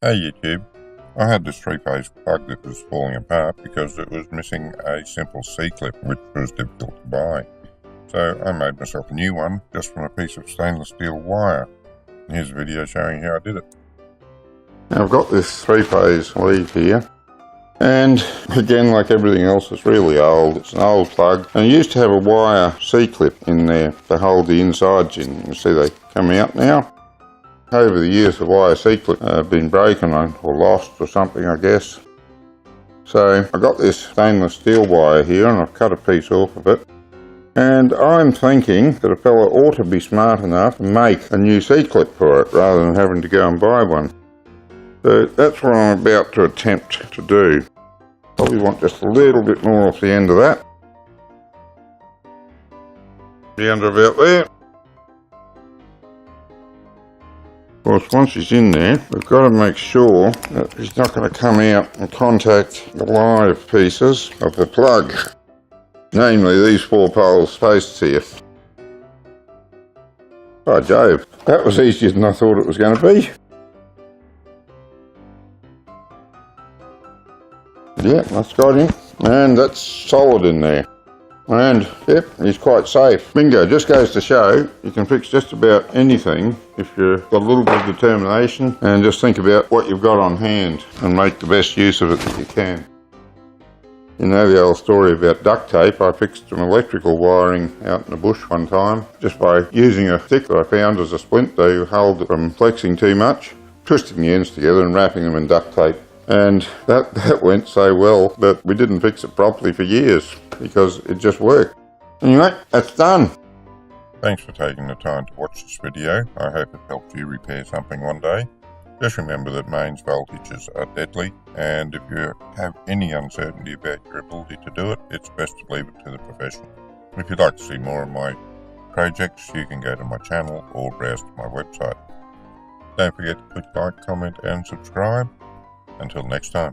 Hey YouTube, I had this three-phase plug that was falling apart because it was missing a simple C-clip which was difficult to buy. So I made myself a new one just from a piece of stainless steel wire. Here's a video showing how I did it. Now I've got this three-phase lead here, and again, like everything else, it's really old. It's an old plug, and I used to have a wire C-clip in there to hold the insides in. You see they come out now. Over the years the wire C-clip have been broken or lost or something, I guess. So I got this stainless steel wire here and I've cut a piece off of it. And I'm thinking that a fella ought to be smart enough to make a new C-clip for it rather than having to go and buy one. So that's what I'm about to attempt to do. Probably want just a little bit more off the end of that. Down to about there. Of course, once he's in there, we've got to make sure that he's not going to come out and contact the live pieces of the plug, namely these 4 poles posts here. By Jove, that was easier than I thought it was going to be. Yeah, that's got him, and that's solid in there. And yep, he's quite safe. Bingo, just goes to show you can fix just about anything if you've got a little bit of determination and just think about what you've got on hand and make the best use of it that you can. You know the old story about duct tape. I fixed some electrical wiring out in the bush one time just by using a stick that I found as a splint to hold it from flexing too much, twisting the ends together and wrapping them in duct tape. And that went so well that we didn't fix it properly for years because it just worked. Anyway, that's done. Thanks for taking the time to watch this video. I hope it helped you repair something one day. Just remember that mains voltages are deadly, and if you have any uncertainty about your ability to do it, it's best to leave it to the professional. If you'd like to see more of my projects, you can go to my channel or browse to my website. Don't forget to click like, comment and subscribe. Until next time.